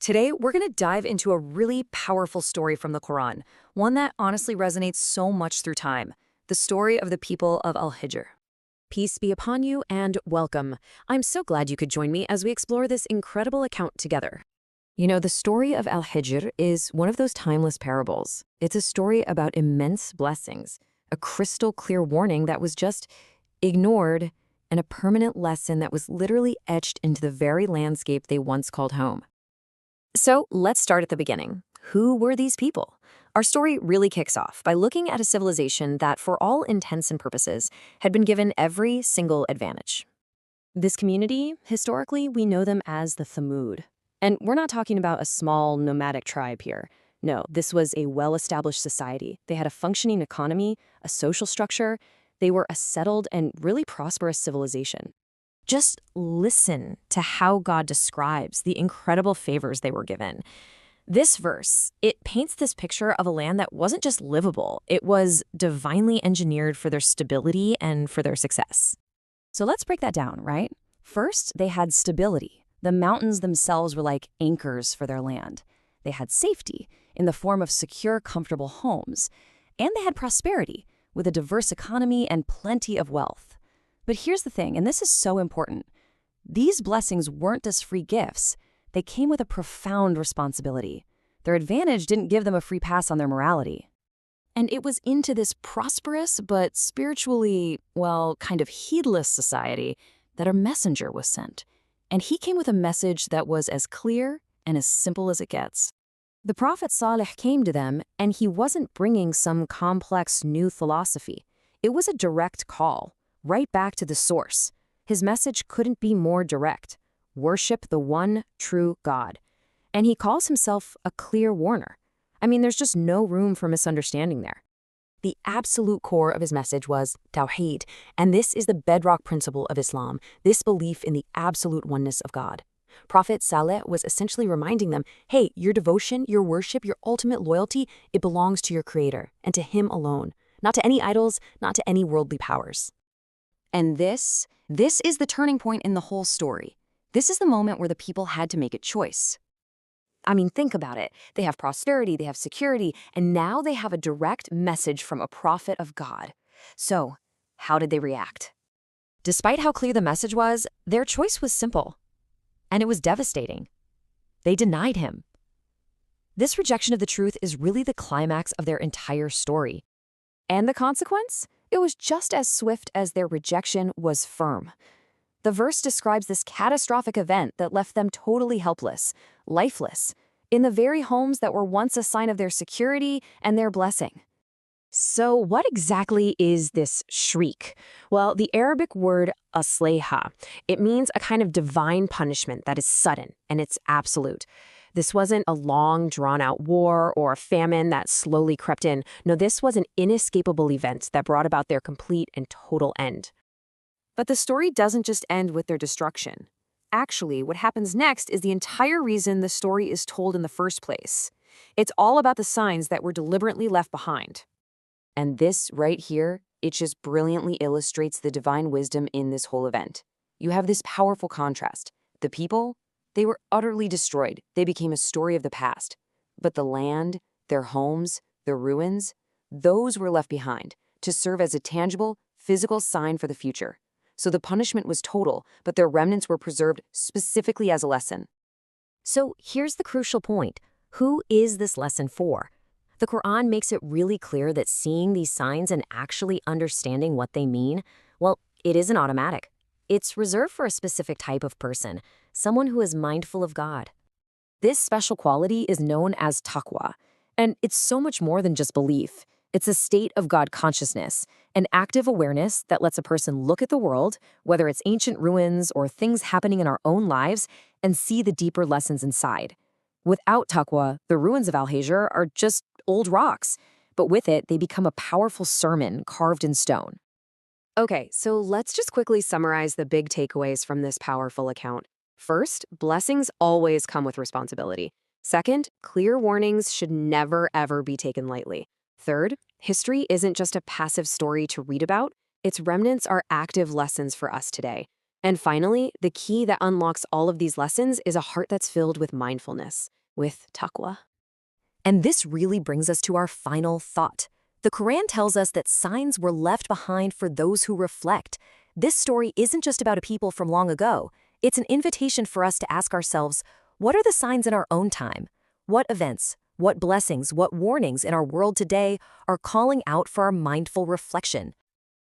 Today, we're going to dive into a really powerful story from the Quran, one that honestly resonates so much through time, the story of the people of Al-Hijr. Peace be upon you and welcome. I'm so glad you could join me as we explore this incredible account together. You know, the story of Al-Hijr is one of those timeless parables. It's a story about immense blessings, a crystal clear warning that was just ignored, and a permanent lesson that was literally etched into the very landscape they once called home. So let's start at the beginning. Who were these people? Our story really kicks off by looking at a civilization that, for all intents and purposes, had been given every single advantage. This community, historically, we know them as the Thamud. And we're not talking about a small nomadic tribe here. No, this was a well-established society. They had a functioning economy, a social structure. They were a settled and really prosperous civilization. Just listen to how God describes the incredible favors they were given. This verse, it paints this picture of a land that wasn't just livable, it was divinely engineered for their stability and for their success. So let's break that down, right? First, they had stability. The mountains themselves were like anchors for their land. They had safety in the form of secure, comfortable homes. And they had prosperity with a diverse economy and plenty of wealth. But here's the thing, and this is so important. These blessings weren't just free gifts. They came with a profound responsibility. Their advantage didn't give them a free pass on their morality. And it was into this prosperous but spiritually, well, kind of heedless society that a messenger was sent. And he came with a message that was as clear and as simple as it gets. The Prophet Salih came to them, and he wasn't bringing some complex new philosophy. It was a direct call, right back to the source. His message couldn't be more direct. Worship the one true God. And he calls himself a clear warner. I mean, there's just no room for misunderstanding there. The absolute core of his message was Tawheed, and this is the bedrock principle of Islam, this belief in the absolute oneness of God. Prophet Saleh was essentially reminding them, hey, your devotion, your worship, your ultimate loyalty, it belongs to your Creator, and to Him alone, not to any idols, not to any worldly powers. And this is the turning point in the whole story. This is the moment where the people had to make a choice. I mean, think about it. They have prosperity, they have security, and now they have a direct message from a prophet of God. So, how did they react? Despite how clear the message was, their choice was simple. And it was devastating. They denied him. This rejection of the truth is really the climax of their entire story. And the consequence? It was just as swift as their rejection was firm. The verse describes this catastrophic event that left them totally helpless, lifeless, in the very homes that were once a sign of their security and their blessing. So what exactly is this shriek? Well, the Arabic word asleha, it means a kind of divine punishment that is sudden and it's absolute. This wasn't a long, drawn-out war or a famine that slowly crept in. No, this was an inescapable event that brought about their complete and total end. But the story doesn't just end with their destruction. Actually, what happens next is the entire reason the story is told in the first place. It's all about the signs that were deliberately left behind. And this right here, it just brilliantly illustrates the divine wisdom in this whole event. You have this powerful contrast. The people, they were utterly destroyed. They became a story of the past. But the land, their homes, their ruins, those were left behind to serve as a tangible, physical sign for the future. So the punishment was total, but their remnants were preserved specifically as a lesson. So here's the crucial point. Who is this lesson for? The Quran makes it really clear that seeing these signs and actually understanding what they mean, well, it isn't automatic. It's reserved for a specific type of person, someone who is mindful of God. This special quality is known as taqwa, and it's so much more than just belief. It's a state of God consciousness, an active awareness that lets a person look at the world, whether it's ancient ruins or things happening in our own lives, and see the deeper lessons inside. Without taqwa, the ruins of Al-Hijr are just old rocks, but with it, they become a powerful sermon carved in stone. Okay, so let's just quickly summarize the big takeaways from this powerful account. First, blessings always come with responsibility. Second, clear warnings should never, ever be taken lightly. Third, history isn't just a passive story to read about. Its remnants are active lessons for us today. And finally, the key that unlocks all of these lessons is a heart that's filled with mindfulness, with taqwa. And this really brings us to our final thought. The Quran tells us that signs were left behind for those who reflect. This story isn't just about a people from long ago. It's an invitation for us to ask ourselves, what are the signs in our own time? What events, what blessings, what warnings in our world today are calling out for our mindful reflection?